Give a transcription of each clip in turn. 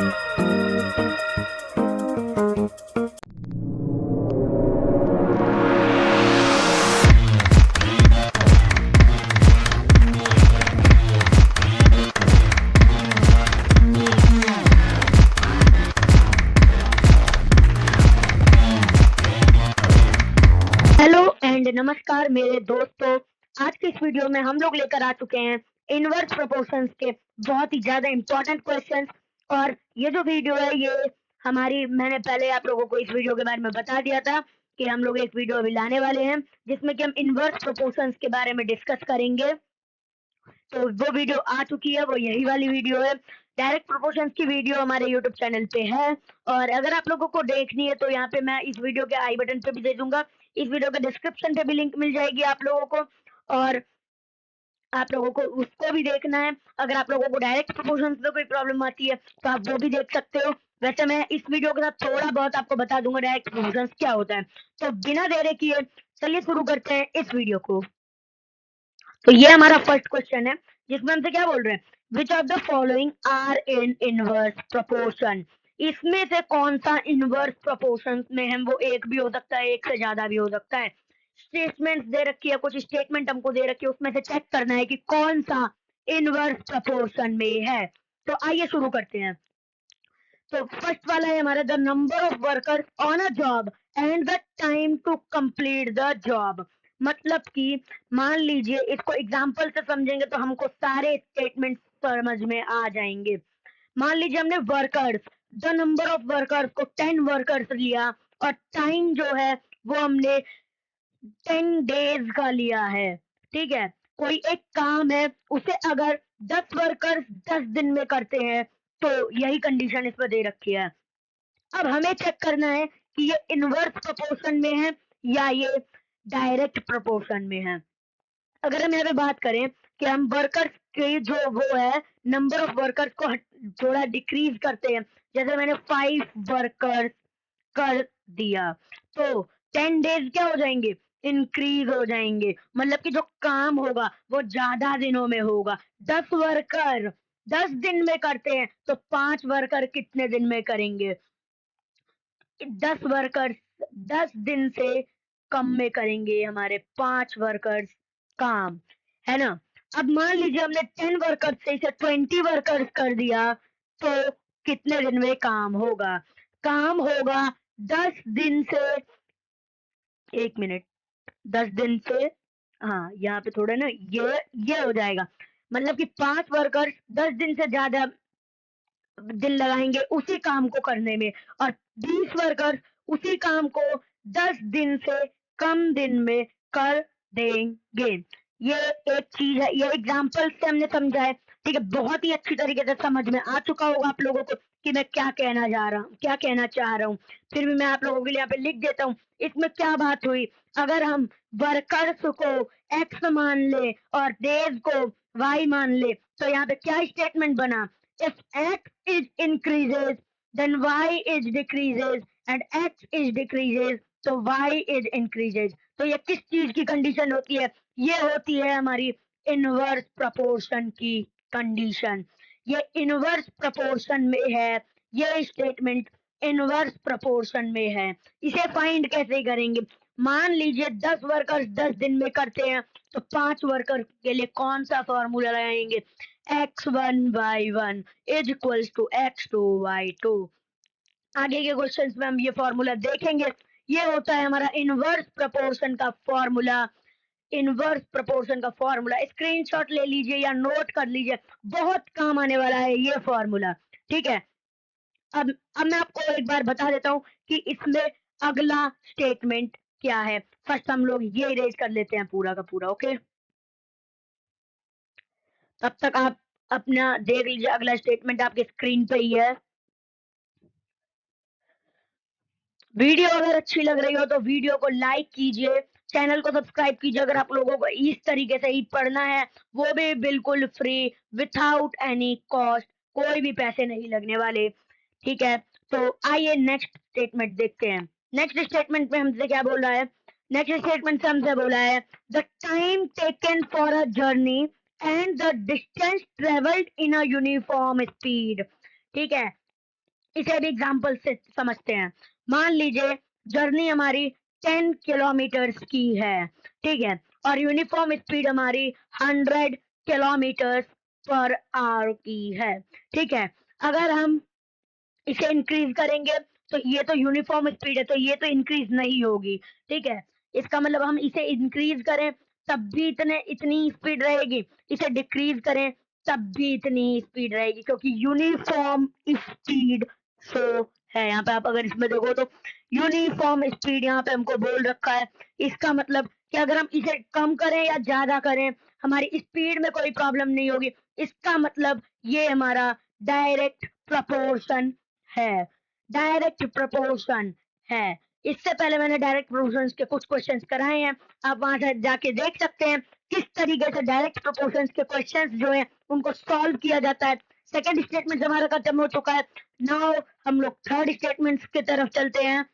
Hello and नमस्कार मेरे दोस्तों। आज के इस वीडियो में हम लोग लेकर आ चुके हैं इनवर्स प्रोपोर्शंस के बहुत ही ज्यादा इम्पोर्टेंट क्वेश्चंस। और ये जो वीडियो है ये मैंने पहले आप लोगों को इस वीडियो के बारे में बता दिया था कि हम लोग एक वीडियो अभी लाने वाले हैं जिसमें कि हम इनवर्स प्रोपोर्शंस के बारे में डिस्कस करेंगे। तो वो वीडियो आ चुकी है, वो यही वाली वीडियो है। डायरेक्ट प्रोपोर्शंस की वीडियो हमारे यूट्यूब चैनल पे है, और अगर आप लोगों को देखनी है तो यहाँ पे मैं इस वीडियो के आई बटन पे भी दे दूंगा, इस वीडियो के डिस्क्रिप्शन पे भी लिंक मिल जाएगी आप लोगों को, और आप लोगों को उसको भी देखना है। अगर आप लोगों को डायरेक्ट प्रोपोर्शंस में कोई प्रॉब्लम आती है तो आप वो भी देख सकते हो। वैसे मैं इस वीडियो के साथ थोड़ा बहुत आपको बता दूंगा डायरेक्ट प्रोपोर्शंस क्या होता है। तो बिना देरी किए चलिए शुरू करते हैं इस वीडियो को। तो ये हमारा फर्स्ट क्वेश्चन है जिसमें हमसे क्या बोल रहे हैं, which of the following are in inverse proportion. इसमें से कौन सा इनवर्स प्रोपोर्शन में है, वो एक भी हो सकता है, एक से ज्यादा भी हो सकता है। स्टेटमेंट्स दे रखी है, कुछ स्टेटमेंट हमको दे रखी है, उसमें से चेक करना है कि कौन सा इनवर्स प्रोपोर्शन में है। तो आइए शुरू करते हैं। तो फर्स्ट वाला है हमारा, the number of workers on a job and the time to complete the job. मतलब कि मान लीजिए, इसको एग्जांपल से समझेंगे तो हमको सारे स्टेटमेंट समझ में आ जाएंगे। मान लीजिए हमने workers, the number of workers को 10 वर्कर्स लिया, और टाइम जो है वो हमने 10 डेज का लिया है। ठीक है, कोई एक काम है, उसे अगर 10 वर्कर्स 10 दिन में करते हैं तो यही कंडीशन इस पर दे रखी है। अब हमें चेक करना है कि ये इनवर्स प्रोपोर्शन में है या ये डायरेक्ट प्रोपोर्शन में है। अगर हम यहाँ पे बात करें कि हम वर्कर्स के जो वो है, नंबर ऑफ वर्कर्स को थोड़ा डिक्रीज करते हैं, जैसे मैंने 5 वर्कर्स कर दिया, तो 10 डेज क्या हो जाएंगे, इंक्रीज हो जाएंगे। मतलब कि जो काम होगा वो ज्यादा दिनों में होगा। 10 वर्कर 10 दिन में करते हैं तो 5 वर्कर कितने दिन में करेंगे, 10 वर्कर्स 10 दिन से कम में करेंगे हमारे 5 वर्कर्स काम, है ना। अब मान लीजिए हमने 10 वर्कर्स से इसे 20 वर्कर्स कर दिया, तो कितने दिन में काम होगा, काम होगा 10 दिन से, एक मिनट, 10 दिन से, हाँ यहाँ पे थोड़ा ना ये हो जाएगा। मतलब कि 5 वर्कर्स 10 दिन से ज्यादा दिन लगाएंगे उसी काम को करने में, और 20 वर्कर उसी काम को 10 दिन से कम दिन में कर देंगे। ये एक चीज है, ये एग्जाम्पल से हमने समझा है। ठीक है, बहुत ही अच्छी तरीके से समझ में आ चुका होगा आप लोगों को कि मैं क्या कहना जा रहा हूँ, क्या कहना चाह रहा हूँ। फिर भी मैं आप लोगों के लिए यहाँ पे लिख देता हूँ। इसमें क्या बात हुई, अगर हम वर्कर्स को एक्स मान ले और डेज को वाई मान ले, तो यहाँ पे क्या स्टेटमेंट बना, if x is increases then y is decreases and x is decreases तो y is increases। तो ये किस चीज की कंडीशन होती है, ये होती है हमारी इनवर्स प्रोपोर्शन की कंडीशन। ये इनवर्स प्रोपोर्शन में है, ये स्टेटमेंट इनवर्स प्रोपोर्शन में है। इसे फाइंड कैसे करेंगे, मान लीजिए 10 वर्कर्स 10 दिन में करते हैं, तो 5 वर्कर के लिए कौन सा फॉर्मूला लगाएंगे, x1 y1 is equals to x2 y2। आगे के क्वेश्चंस में हम ये फॉर्मूला देखेंगे। ये होता है हमारा इनवर्स प्रोपोर्शन का फॉर्मूला। इनवर्स प्रोपोर्शन का फॉर्मूला स्क्रीनशॉट ले लीजिए या नोट कर लीजिए, बहुत काम आने वाला है ये फॉर्मूला। ठीक है, अब मैं आपको एक बार बता देता हूँ कि इसमें अगला स्टेटमेंट क्या है। फर्स्ट हम लोग ये इरेज कर लेते हैं पूरा का पूरा, ओके। तब तक आप अपना देख लीजिए, अगला स्टेटमेंट आपके स्क्रीन पे ही है। वीडियो अगर अच्छी लग रही हो तो वीडियो को लाइक कीजिए, चैनल को सब्सक्राइब कीजिए। अगर आप लोगों को इस तरीके से ही पढ़ना है, वो भी बिल्कुल फ्री, विथआउट एनी कॉस्ट, कोई भी पैसे नहीं लगने वाले। ठीक है, तो आइए नेक्स्ट स्टेटमेंट देखते हैं। नेक्स्ट स्टेटमेंट में हमसे क्या बोल रहा है, नेक्स्ट स्टेटमेंट से हमसे बोला है, the time taken for a journey and the distance travelled in a uniform speed. ठीक है, इसे भी एग्जाम्पल से समझते हैं। मान लीजिए जर्नी हमारी 10 किलोमीटर्स की है, ठीक है, और यूनिफॉर्म स्पीड हमारी 100 किलोमीटर्स पर आवर की है, ठीक है। अगर हम इसे इंक्रीज करेंगे तो ये तो यूनिफॉर्म स्पीड है, तो ये तो इंक्रीज नहीं होगी, ठीक है। इसका मतलब हम इसे इंक्रीज करें तब भी इतनी स्पीड रहेगी, इसे डिक्रीज करें तब भी इतनी स्पीड रहेगी, क्योंकि यूनिफॉर्म स्पीड शो है यहाँ पे। आप अगर इसमें देखो तो यूनिफॉर्म स्पीड यहाँ पे हमको बोल रखा है। इसका मतलब कि अगर हम इसे कम करें या ज्यादा करें, हमारी स्पीड में कोई प्रॉब्लम नहीं होगी। इसका मतलब ये हमारा डायरेक्ट प्रपोर्शन है, डायरेक्ट प्रपोर्शन है। इससे पहले मैंने डायरेक्ट प्रोपोर्शंस के कुछ क्वेश्चंस कराए हैं, आप वहां से जाके देख सकते हैं किस तरीके से डायरेक्ट प्रोपोर्शंस के क्वेश्चंस जो है उनको सॉल्व किया जाता है। सेकंड स्टेटमेंट हमारा खत्म हो चुका है, नाउ हम लोग थर्ड स्टेटमेंट की तरफ चलते हैं।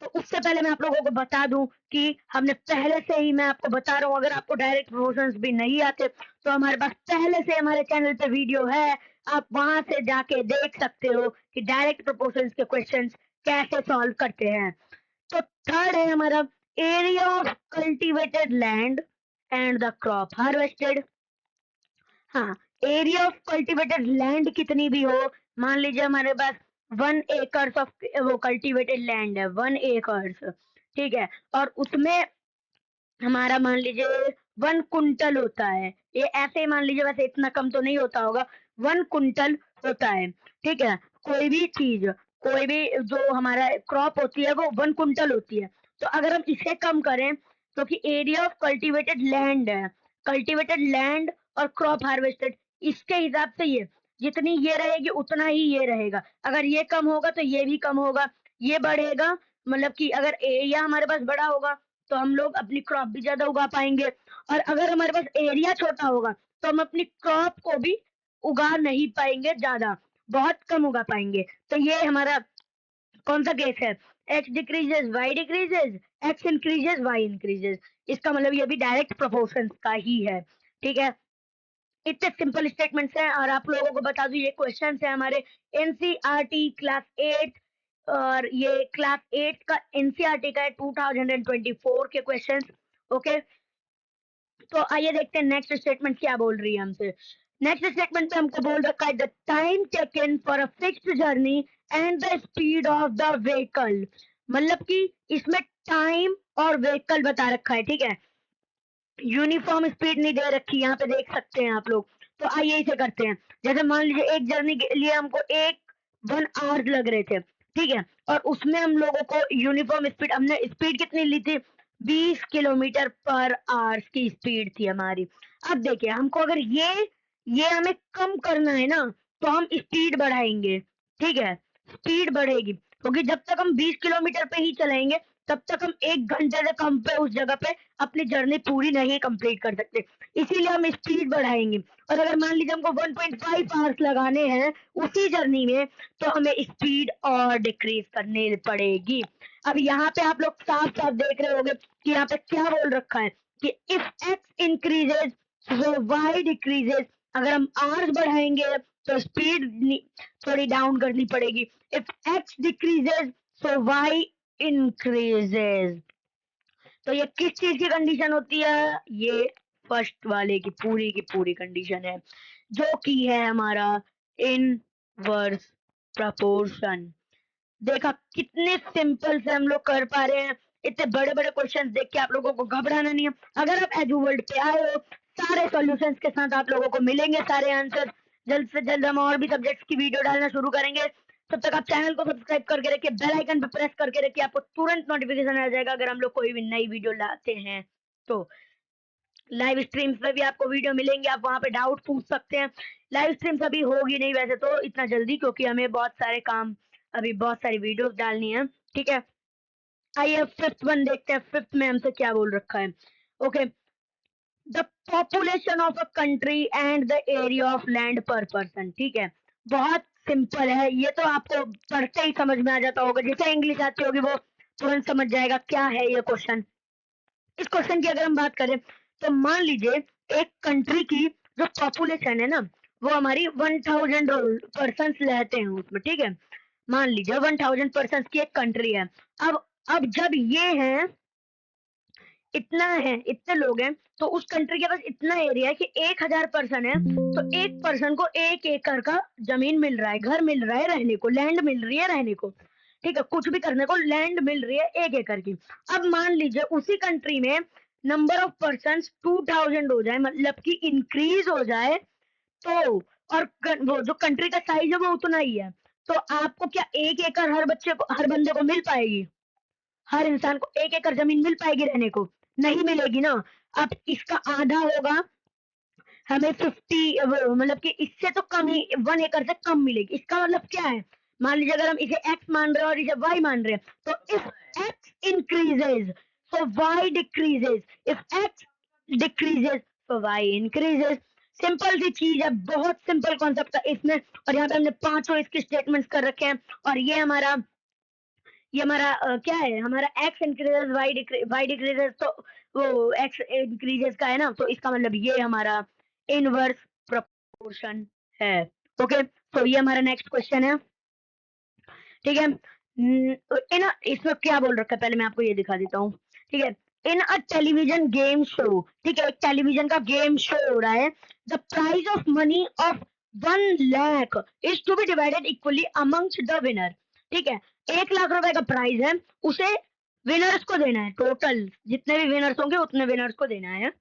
तो उससे पहले मैं आप लोगों को बता दूं कि हमने पहले से ही, मैं आपको बता रहा हूँ, अगर आपको डायरेक्ट प्रोपोर्शंस भी नहीं आते तो हमारे पास पहले से हमारे चैनल पे वीडियो है, आप वहां से जाके देख सकते हो कि डायरेक्ट प्रोपोर्शंस के क्वेश्चंस कैसे सॉल्व करते हैं। तो थर्ड है हमारा area of cultivated land and the crop harvested. हाँ, एरिया ऑफ कल्टिवेटेड लैंड कितनी भी हो, मान लीजिए हमारे पास 1 एकड़ ऑफ वो कल्टिवेटेड लैंड है, 1 एकड़, ठीक है, और उसमें हमारा मान लीजिए 1 कुंटल होता है, ये ऐसे ही मान लीजिए, वैसे इतना कम तो नहीं होता होगा, 1 कुंटल होता है, ठीक है। कोई भी चीज, कोई भी जो हमारा क्रॉप होती है वो 1 कुंटल होती है। तो अगर हम इसे कम करें, तो कि एरिया ऑफ कल्टिवेटेड लैंड है, कल्टिवेटेड लैंड और क्रॉप हार्वेस्टेड, इसके हिसाब से ये जितनी ये रहेगी उतना ही ये रहेगा। अगर ये कम होगा तो ये भी कम होगा, ये बढ़ेगा, मतलब कि अगर एरिया हमारे पास बड़ा होगा तो हम लोग अपनी क्रॉप भी ज्यादा उगा पाएंगे, और अगर हमारे पास एरिया छोटा होगा तो हम अपनी क्रॉप को भी उगा नहीं पाएंगे, ज्यादा बहुत कम उगा पाएंगे। तो ये हमारा कौन सा केस है, x decreases y decreases, x increases y increases. इसका मतलब ये भी डायरेक्ट प्रोपोर्शंस का ही है, ठीक है। इतने सिंपल स्टेटमेंट्स हैं, और आप लोगों को बता दूं ये क्वेश्चंस है हमारे एनसीईआरटी क्लास 8, और ये क्लास 8 का एनसीईआरटी का है 2024 के क्वेश्चंस, ओके। तो आइए देखते हैं नेक्स्ट स्टेटमेंट क्या बोल रही है हमसे। नेक्स्ट स्टेटमेंट पे हमको बोल रखा है the time taken for a fixed journey and the speed of the vehicle, मतलब कि इसमें टाइम और व्हीकल बता रखा है, ठीक है। यूनिफॉर्म स्पीड नहीं दे रखी, यहाँ पे देख सकते हैं आप लोग। तो आइए इसे करते हैं। जैसे मान लीजिए एक जर्नी के लिए हमको 1 आवर लग रहे थे, ठीक है, और उसमें हम लोगों को यूनिफॉर्म स्पीड, हमने स्पीड कितनी ली थी, 20 किलोमीटर पर आवर की स्पीड थी हमारी। अब देखिए हमको अगर ये हमें कम करना है ना, तो हम स्पीड बढ़ाएंगे, ठीक है, स्पीड बढ़ेगी, क्योंकि जब तक हम 20 किलोमीटर पे ही चलाएंगे तब तक हम 1 घंटे से कम पे उस जगह पे अपनी जर्नी पूरी नहीं कंप्लीट कर सकते, इसीलिए हम स्पीड बढ़ाएंगे। और अगर मान लीजिए हमको 1.5 आवर्स लगाने हैं उसी जर्नी में, तो हमें स्पीड और डिक्रीज करनी पड़ेगी। अब यहाँ पे आप लोग साफ साफ देख रहे होंगे कि यहाँ पे क्या बोल रखा है कि if x increases so y decreases. अगर हम आवर्स बढ़ाएंगे तो स्पीड थोड़ी डाउन करनी पड़ेगी। If x decreases so y increases. तो ये किस चीज की कंडीशन होती है, ये फर्स्ट वाले की पूरी कंडीशन है, जो कि है हमारा इनवर्स प्रपोर्शन। देखा कितने सिंपल से हम लोग कर पा रहे हैं। इतने बड़े बड़े क्वेश्चन देख के आप लोगों को घबराना नहीं है। अगर आप एजू वर्ल्ड पे आए हो, सारे सॉल्यूशंस के साथ आप लोगों को मिलेंगे सारे आंसर। जल्द से जल्द हम और भी सब्जेक्ट्स की वीडियो डालना शुरू करेंगे। तब तक आप चैनल को सब्सक्राइब करके रखिए, बेल आइकन पे प्रेस करके रखिए, आपको तुरंत नोटिफिकेशन आ जाएगा अगर हम लोग कोई भी नई वीडियो लाते हैं। तो लाइव स्ट्रीम्स में भी आपको वीडियो मिलेंगे, आप वहां पे डाउट पूछ सकते हैं। लाइव स्ट्रीम्स अभी होगी नहीं वैसे तो इतना जल्दी, क्योंकि हमें बहुत सारे काम, अभी बहुत सारी वीडियोस डालनी है, ठीक है। आइए अब फिफ्थ वन देखते हैं, फिफ्थ में हमसे क्या बोल रखा है, okay. The population of a country and the area of land पर पर्सन, ठीक है। बहुत सिंपल है, ये तो आपको पढ़ते ही समझ में आ जाता होगा, जिसे इंग्लिश आती होगी वो तुरंत समझ जाएगा क्या है ये क्वेश्चन। इस क्वेश्चन की अगर हम बात करें तो मान लीजिए एक कंट्री की जो पॉपुलेशन है ना, वो हमारी 1000 पर्सन रहते हैं उसमें, ठीक है। मान लीजिए 1000 पर्सन की एक कंट्री है। अब जब ये है इतने लोग हैं, तो उस कंट्री के पास इतना एरिया है कि 1000 पर्सन है, तो एक पर्सन को 1 एकड़ का जमीन मिल रहा है, घर मिल रहा है रहने को, लैंड मिल रही है रहने को, ठीक है, कुछ भी करने को लैंड मिल रही है 1 एकड़ की। अब मान लीजिए उसी कंट्री में नंबर ऑफ पर्सन 2000 हो जाए, मतलब कि इंक्रीज हो जाए, तो और वो जो कंट्री का साइज है वो उतना ही है, तो आपको क्या 1 एकड़ हर बंदे को मिल पाएगी? हर इंसान को 1 एकड़ जमीन मिल पाएगी रहने को? नहीं मिलेगी ना। अब इसका आधा होगा, हमें 50 मतलब कि इससे तो कम ही 1 एकड़ से कम मिलेगी। इसका मतलब क्या है? मान लीजिए अगर हम इसे x मान रहे हैं और इसे y मान रहे हैं, तो if x increases so y decreases, if x decreases so y increases। Simple सी चीज है, बहुत सिंपल कॉन्सेप्ट है इसमें। और यहाँ पे हमने 5 इसके स्टेटमेंट्स कर रखे हैं, और ये हमारा क्या है, हमारा x इंक्रीजेस y डिक्रीजेस, तो वो x इंक्रीजेस का है ना, तो इसका मतलब ये हमारा इनवर्स प्रोपोर्शन है। ओके, तो ये हमारा नेक्स्ट क्वेश्चन है, ठीक है। इन इसमें क्या बोल रखा है पहले मैं आपको ये दिखा देता हूँ, ठीक है। इन अ टेलीविजन गेम शो, ठीक है, एक टेलीविजन का गेम शो हो रहा है। The prize of money of 1 lakh is to be divided equally amongst the winner, ठीक है। 1 लाख रुपए का प्राइज है, उसे विनर्स को देना है, टोटल जितने भी विनर्स होंगे उतने विनर्स को देना है।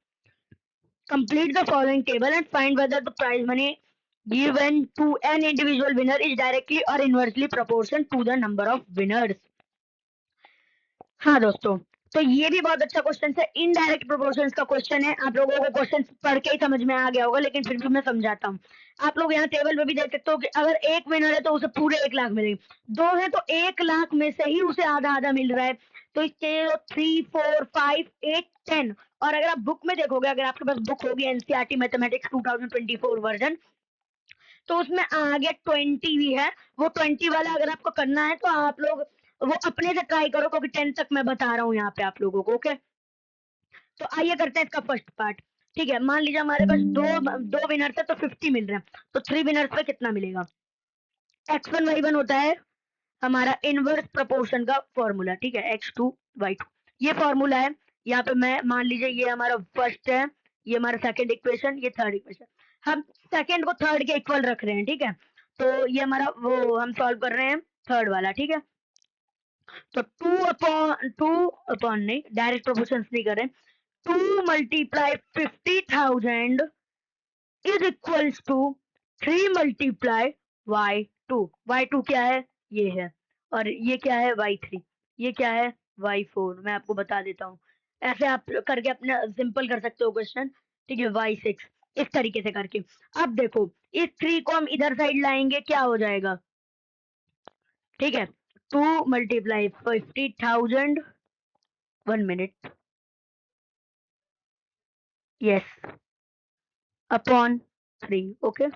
Complete the following table and find whether the prize money given to an individual winner is directly or inversely proportional to the number of winners। हाँ दोस्तों, तो ये भी बहुत अच्छा क्वेश्चन है, इनडायरेक्ट प्रोपोर्शंस का क्वेश्चन है। आप लोगों को क्वेश्चन पढ़ के ही समझ में आ गया होगा, लेकिन फिर भी मैं समझाता हूँ। आप लोग यहाँ टेबल में भी देख सकते हो कि अगर एक विनर है तो उसे पूरे 1 लाख मिलेगी, 2 है तो 1 लाख में से ही उसे आधा आधा मिल रहा है, तो इसके 3 4 5 8 10। और अगर आप बुक में देखोगे, अगर आपके पास बुक होगी एनसीईआरटी मैथमेटिक्स 2024 वर्जन, तो उसमें आगे 20 भी है। वो 20 वाला अगर आपको करना है तो आप लोग वो अपने से ट्राई करो, क्योंकि 10 तक मैं बता रहा हूँ यहाँ पे आप लोगों को। ओके, तो आइए करते हैं इसका फर्स्ट पार्ट, ठीक है। मान लीजिए हमारे पास दो विनर्स है तो 50 मिल रहे हैं, तो 3 विनर्स पे कितना मिलेगा? x1 y1 होता है हमारा इनवर्स प्रोपोर्शन का फॉर्मूला, ठीक है, x2 y2 ये फॉर्मूला है। यहाँ पे मैं मान लीजिए ये हमारा फर्स्ट है, ये हमारा सेकंड इक्वेशन, ये थर्ड इक्वेशन। हम सेकंड को थर्ड के इक्वल रख रहे हैं, ठीक है। तो ये हमारा वो हम सॉल्व कर रहे हैं थर्ड वाला, ठीक है। तो 2 अपॉन नहीं, डायरेक्ट प्रोपोर्शंस नहीं कर रहे, 2 multiply 50,000 is equals to 3 multiply y2। y2 क्या है? ये है। और ये क्या है? y3। ये क्या है? y4। मैं आपको बता देता हूँ, ऐसे आप करके अपना सिंपल कर सकते हो क्वेश्चन, ठीक है। y6 इस तरीके से करके। अब देखो, इस 3 को हम इधर साइड लाएंगे, क्या हो जाएगा? ठीक है, 2 multiply 50,000, 1 minute, yes, upon 3। Okay,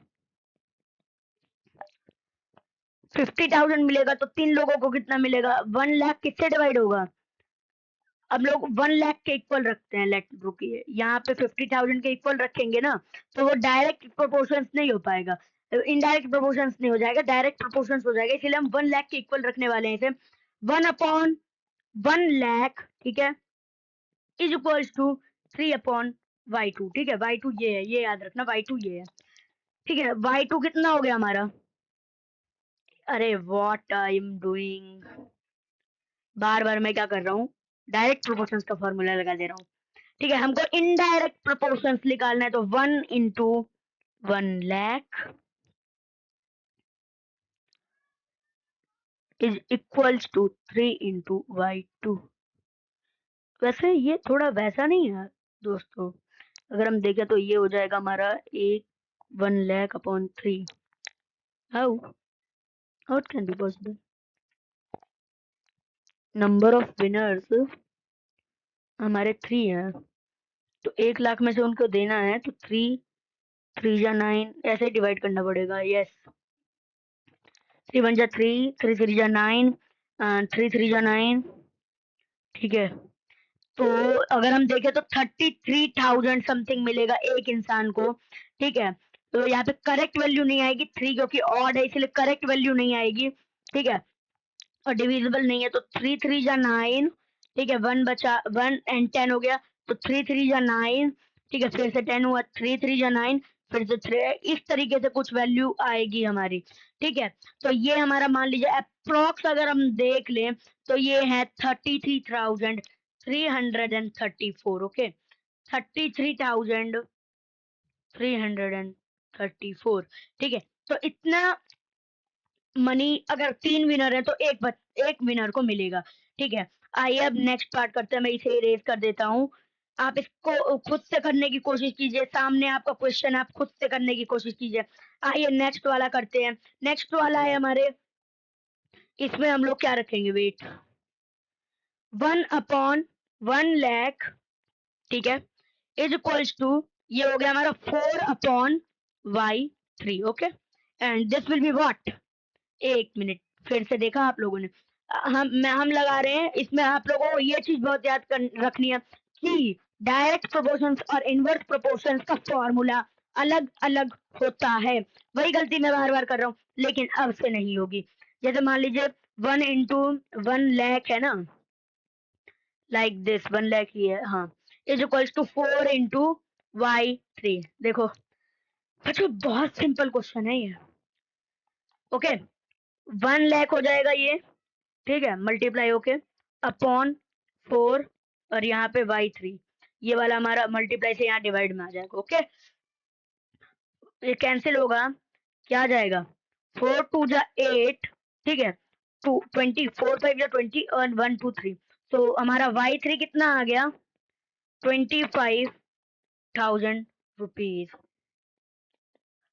50,000 मिलेगा तो 3 लोगों को कितना मिलेगा? 1 लाख किससे डिवाइड होगा? अब लोग 1 लाख के इक्वल रखते हैं, लेट रुकिए, यहाँ पे 50,000 के इक्वल रखेंगे ना, तो वो डायरेक्ट प्रोपोर्शंस नहीं हो पाएगा, इनडायरेक्ट प्रोपोर्शंस नहीं हो जाएगा, डायरेक्ट प्रोपोर्शंस हो जाएगा, इसलिए हम 1 लाख के इक्वल रखने वाले हैं इसे। 1/1 लाख, ठीक है, इज इक्वल्स टू 3/y2, ठीक है। y2 ये है, ये याद रखना, y2 ये है, ठीक है। y2 कितना हो गया हमारा? अरे व्हाट आई एम डूइंग, बार बार मैं क्या कर रहा हूँ, डायरेक्ट प्रोपोर्शंस का फॉर्मूला लगा दे रहा हूँ, ठीक है। हमको इनडायरेक्ट प्रोपोर्शंस निकालना है, तो 1 into 1 lakh is equals to 3 into y2। वैसे ये थोड़ा वैसा नहीं है दोस्तों, अगर हम देखें तो ये हो जाएगा हमारा 1 lakh upon 3। How how it can be possible? Number of winners हमारे 3 हैं, तो 1 लाख में से उनको देना है, तो 3 3 या 9 ऐसे डिवाइड करना पड़ेगा, यस। 3 1 जा 3, 3 3 जा 9, 3 3 जा 9, ठीक है। तो अगर हम देखें तो 33,000 समथिंग मिलेगा एक इंसान को, ठीक है। तो यहाँ पे करेक्ट वैल्यू नहीं आएगी 3 क्योंकि ऑड है इसलिए करेक्ट वैल्यू नहीं आएगी, ठीक है। और डिविजिबल नहीं है तो 3 3 जा 9, ठीक है। 1 बचा 1 एंड 10 हो गया तो 3 3 जा 9, ठीक है। फिर से 10 हुआ 3 3 जा 9, फिर से 3, इस तरीके से कुछ वैल्यू आएगी हमारी, ठीक है। तो ये हमारा मान लीजिए अप्रोक्स अगर हम देख लें तो ये है 33,334, ओके। 33,334, ठीक है। तो इतना मनी अगर 3 विनर है तो एक विनर को मिलेगा, ठीक है। आइए अब नेक्स्ट पार्ट करते हैं, मैं इसे इरेज कर देता हूँ। आप इसको खुद से करने की कोशिश कीजिए, सामने आपका क्वेश्चन आप खुद से करने की कोशिश कीजिए। आइए नेक्स्ट वाला करते हैं। नेक्स्ट वाला है हमारे, इसमें हम लोग क्या रखेंगे, वेट, 1/1 लाख, ठीक है, इज इक्वल्स टू, ये हो गया हमारा 4/y3, okay. And this will be what, 1 minute, फिर से देखा आप लोगों ने। हम लगा रहे हैं, इसमें आप लोगों को ये चीज बहुत याद रखनी है कि डायरेक्ट प्रोपोर्शंस और इनवर्स प्रोपोर्शंस का फॉर्मूला अलग अलग होता है। वही गलती मैं बार बार कर रहा हूँ, लेकिन अब से नहीं होगी। जैसे मान लीजिए 1/1 लाख है ना, लाइक दिस 1 लाख ही है, हाँ, इज इक्वल्स टू 4/y3। देखो बच्चों बहुत सिंपल क्वेश्चन है ये, ओके। 1 लाख हो जाएगा ये, ठीक है, मल्टीप्लाई होके अपॉन 4 और यहाँ पे y3, ये वाला हमारा मल्टीप्लाई से यहाँ डिवाइड में आ जाएगा, ओके। ये कैंसिल होगा, क्या आ जाएगा, 4 2 जा 8, ठीक है, 20 4 5 जा 20 और 1 2 3, तो हमारा y3 कितना आ गया, 25,000 रुपीज,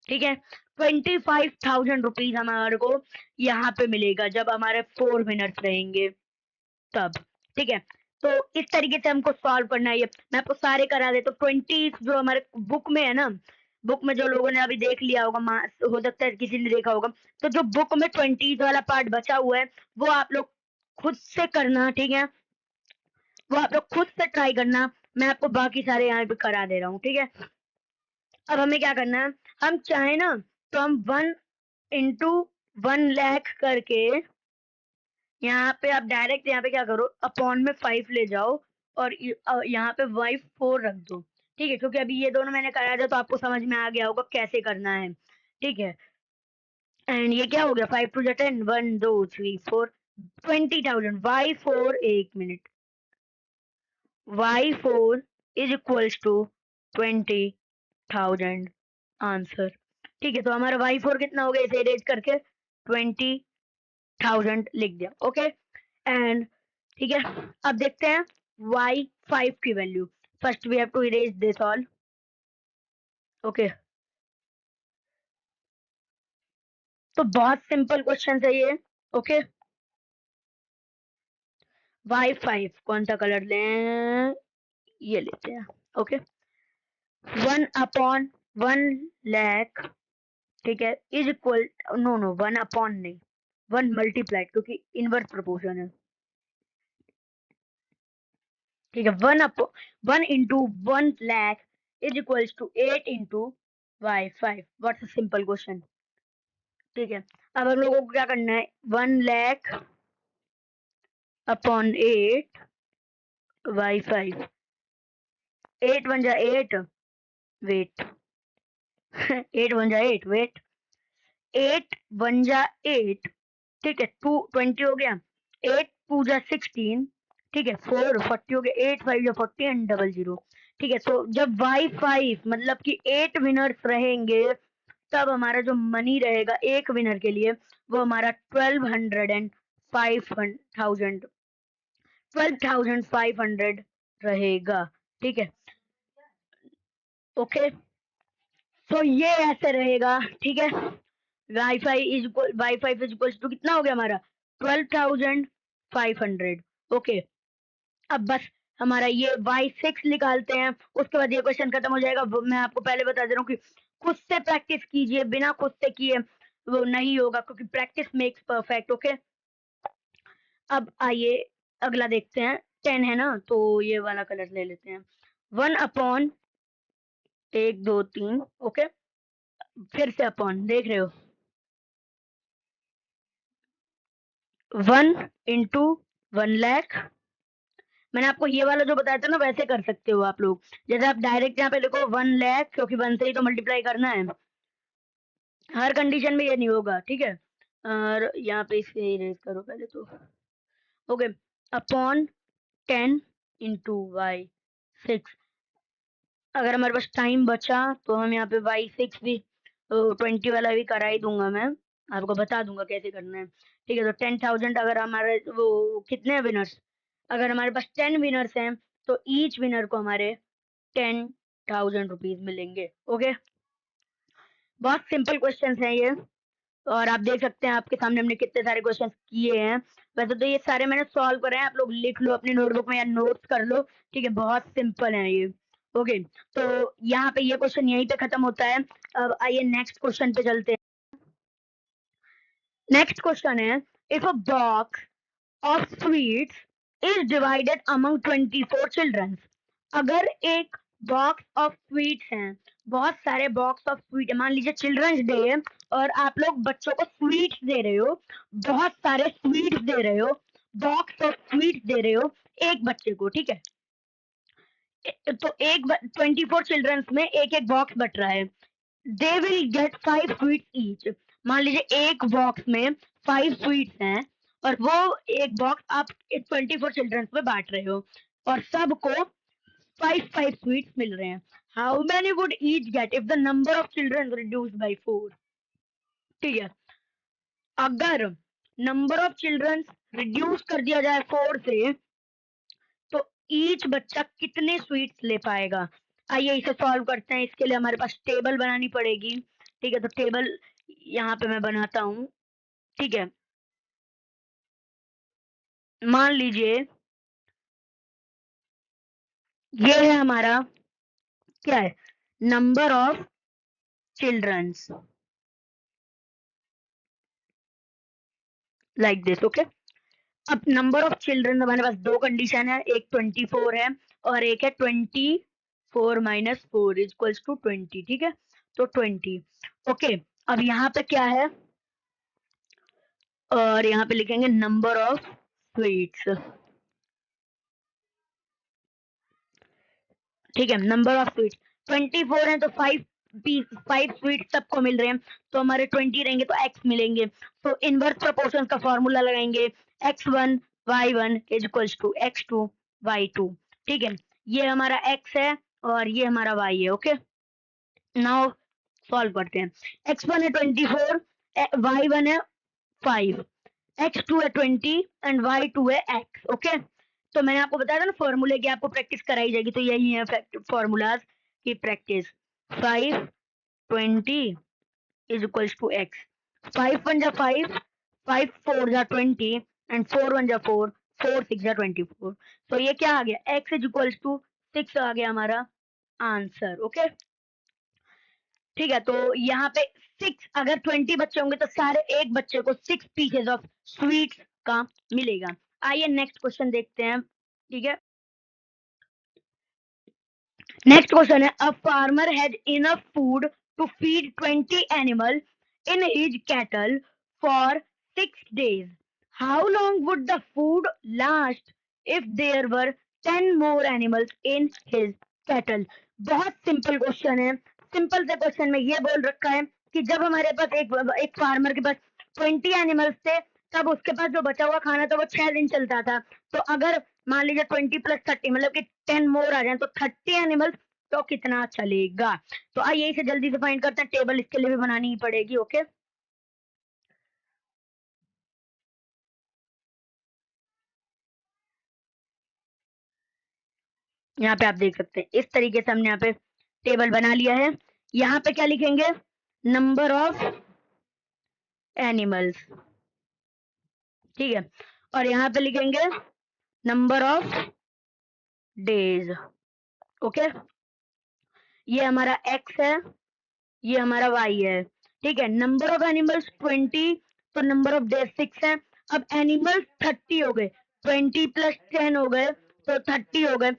ठीक है। 25,000 रुपीज हमारे को यहाँ पे मिलेगा जब हमारे 4 विनर्स रहेंगे तब, ठीक है। तो इस तरीके से हमको सॉल्व करना है। ये मैं आपको सारे करा देता हूँ। 20 जो हमारे बुक में है ना, बुक में जो लोगों ने अभी देख लिया होगा, हो सकता है किसी ने देखा होगा, तो जो बुक में 20 वाला पार्ट बचा हुआ है वो आप लोग खुद से करना, ठीक है, वो आप लोग खुद से ट्राई करना। मैं आपको बाकी सारे यहाँ पे करा दे रहा हूँ, ठीक है। अब हमें क्या करना है, हम चाहे ना तो हम 1/1 लाख करके, यहाँ पे आप डायरेक्ट यहाँ पे क्या करो, अपॉन में 5 ले जाओ और यहाँ पे y4 रख दो, ठीक है, क्योंकि अभी ये दोनों मैंने कराया था तो आपको समझ में आ गया होगा कैसे करना है, ठीक है। एंड ये क्या हो गया, 5 2 10, 1 2 3 4, 20,000, y4, 1 minute, y4 is equals to 20,000 answer, ठीक है। तो हमारा y4 कितना हो गया, इसे इरेज करके 20,000 लिख दिया, ओके। एंड ठीक है, अब देखते हैं y5 की value. First we have to erase this all, okay. तो बहुत सिंपल क्वेश्चन है ये, ओके। y5 कौन सा कलर लें, ये लेते हैं, ओके। 1/1 लाख, ठीक है, is equal, no no 1 upon नहीं, 1 मल्टीप्लाइड, क्योंकि इनवर्स प्रोपोर्शन है, ठीक है। 1 into 1 lakh is equals to 8 into y5, what's a simple question, ठीक है। अब हम लोगों को क्या करना है, 1 लाख अपॉन 8 y5, 8 1 जा 8, वेट 8 1 जा 8, वेट 8 1 जा 8, ठीक है, 2 20 हो गया, 8 2 जा 16, ठीक है, 4 40 हो गया, 8 5 जा 40 एंड 00, ठीक है। तो जब y5 मतलब कि 8 विनर्स रहेंगे तब हमारा जो मनी रहेगा एक विनर के लिए वो हमारा 12,500 रहेगा, ठीक है, ओके। तो ये ऐसे रहेगा, ठीक है। y5 इज इक्वल टू कितना हो गया हमारा, 12,500, ओके। अब बस हमारा ये y6 निकालते हैं, उसके बाद ये क्वेश्चन खत्म हो जाएगा। मैं आपको पहले बता दे रहा हूँ कि खुद से प्रैक्टिस कीजिए, बिना खुद से किए वो नहीं होगा, क्योंकि प्रैक्टिस मेक्स परफेक्ट, ओके। अब आइए अगला देखते हैं, 10 है ना तो ये वाला कलर ले लेते हैं, 1/1 2 3, ओके। फिर से अपॉन, देख रहे हो, 1 इंटू 1 लाख। मैंने आपको ये वाला जो बताया था ना, वैसे कर सकते हो आप लोग। जैसे आप डायरेक्ट यहाँ पे लिखो 1 लाख, क्योंकि 1 से ही तो मल्टीप्लाई करना है, हर कंडीशन में ये नहीं होगा, ठीक है। और यहाँ पे इसे इरेज करो पहले तो, ओके। Upon 10 into y6। अगर हमारे पास टाइम बचा तो हम यहाँ पे y6 भी 20 वाला भी करा ही दूंगा मैं, आपको बता दूंगा कैसे करना है, ठीक है। तो 10,000, अगर हमारे वो कितने विनर्स, अगर हमारे पास 10 विनर्स हैं तो ईच विनर को हमारे 10,000 रुपीज मिलेंगे, ओके। बहुत सिंपल क्वेश्चन है ये, और आप देख सकते हैं आपके सामने हमने कितने सारे क्वेश्चंस किए हैं। वैसे तो ये सारे मैंने सॉल्व करे हैं, आप लोग लिख लो अपनी नोटबुक में या नोट्स कर लो, ठीक है। बहुत सिंपल है ये, ओके। तो यहाँ पे ये क्वेश्चन यहीं पे खत्म होता है। अब आइए नेक्स्ट क्वेश्चन पे चलते हैं। नेक्स्ट क्वेश्चन है, if a box of sweets is divided among 24 children. अगर एक बॉक्स ऑफ स्वीट्स हैं, बहुत सारे बॉक्स ऑफ स्वीट, मान लीजिए चिल्ड्रंस डे है और आप लोग बच्चों को स्वीट्स दे रहे हो, बहुत सारे स्वीट्स दे रहे हो, बॉक्स ऑफ स्वीट्स दे रहे हो एक बच्चे को, ठीक है। तो 24 चिल्ड्रंस में एक एक बॉक्स बट रहा है, they will get 5 sweets each. मान लीजिए एक बॉक्स में 5 स्वीट्स हैं और वो एक बॉक्स आप 24 चिल्ड्रंस में बांट रहे हो और सबको 5 sweets मिल रहे हैं। How many would each get if the number of children reduced by 4? ठीक है, अगर नंबर ऑफ चिल्ड्रन रिड्यूस कर दिया जाए 4 से तो ईच बच्चा कितने स्वीट्स ले पाएगा। आइए इसे सॉल्व करते हैं। इसके लिए हमारे पास टेबल बनानी पड़ेगी, ठीक है। तो टेबल यहाँ पे मैं बनाता हूँ, ठीक है। मान लीजिए ये है हमारा, क्या है, number of childrens, like this, okay. अब नंबर ऑफ चिल्ड्रन, हमारे पास दो कंडीशन है, एक 24 है और एक है 24 माइनस 4 इक्वल्स टू 20, ठीक है। तो 20, ओके। अब यहाँ पे क्या है, और यहाँ पे लिखेंगे नंबर ऑफ स्वीट्स, ठीक है। नंबर ऑफ स्वीट्स 24 है तो 5 स्वीट सबको मिल रहे हैं, तो हमारे 20 रहेंगे तो x मिलेंगे। तो इनवर्स प्रोपोर्शन का फॉर्मूला लगाएंगे, x1 y1 is equals to x2 y2, ठीक है। ये हमारा x है और ये हमारा y है, ओके। नाउ सॉल्व करते हैं। x1 है 24, y1 है 5, x2 है 20 एंड y2 है x, ओके। तो मैंने आपको बताया था ना फॉर्मूले की आपको प्रैक्टिस कराई जाएगी, तो यही है फॉर्मूलाज की practice. 5 20 is equals to x, 5 1 जा 5, 5 4 जा 20 एंड 4 1 जा 4, 4 6 जा 24। तो ये क्या आ गया, x इज इक्वल्स टू 6 आ गया हमारा आंसर, ओके। ठीक है, तो यहाँ पे 6, अगर 20 बच्चे होंगे तो सारे एक बच्चे को 6 पीसेज ऑफ स्वीट्स का मिलेगा। आइए नेक्स्ट क्वेश्चन देखते हैं, ठीक है। नेक्स्ट क्वेश्चन है, a farmer has enough food to feed 20 animal in his cattle for 6 days. How long would the food last if there were 10 more animals in his cattle? बहुत simple question है। Simple से question में ये बोल रखा है कि जब हमारे पास एक फार्मर के पास 20 एनिमल्स थे, तब उसके पास जो बचा हुआ खाना था वो 6 दिन चलता था। तो अगर मान लीजिए 20 प्लस 30 मतलब कि 10 मोर आ जाए तो 30 एनिमल्स, तो कितना चलेगा। तो आइए इसे जल्दी से फाइंड करते हैं, टेबल इसके लिए भी बनानी ही पड़ेगी, ओके। यहाँ पे आप देख सकते हैं इस तरीके से हमने यहाँ पे टेबल बना लिया है। यहाँ पे क्या लिखेंगे, नंबर ऑफ एनिमल्स, ठीक है। और यहाँ पे लिखेंगे नंबर ऑफ डेज, ओके। ये हमारा x है, ये हमारा y है, ठीक है। नंबर ऑफ एनिमल्स 20, तो नंबर ऑफ डेज 6 है। अब एनिमल्स 30 हो गए, 20 प्लस 10 हो गए तो 30 हो गए,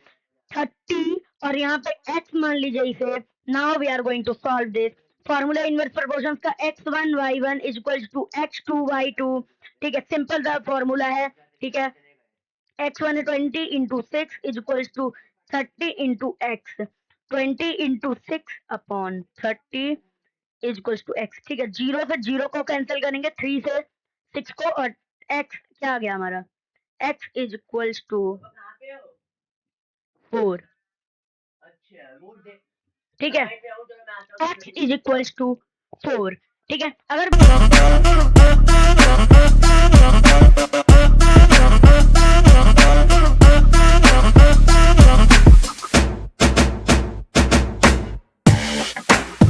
30 और यहाँ पे x मान लीजिए इसे। Now we are going to solve this. Formula inverse proportions का x1 y1 is equals to x2 y2। ठीक है, सिंपल सा फॉर्मूला है। ठीक है, x1 20 into 6 is equals to 30 into x। 20 into 6 upon 30 is equals to x। ठीक है, zero से जीरो को कैंसिल करेंगे, 3 से 6 को, और x क्या आ गया हमारा, x इज इक्वल्स टू 4। ठीक है, x इज इक्वल्स टू 4। ठीक है, अगर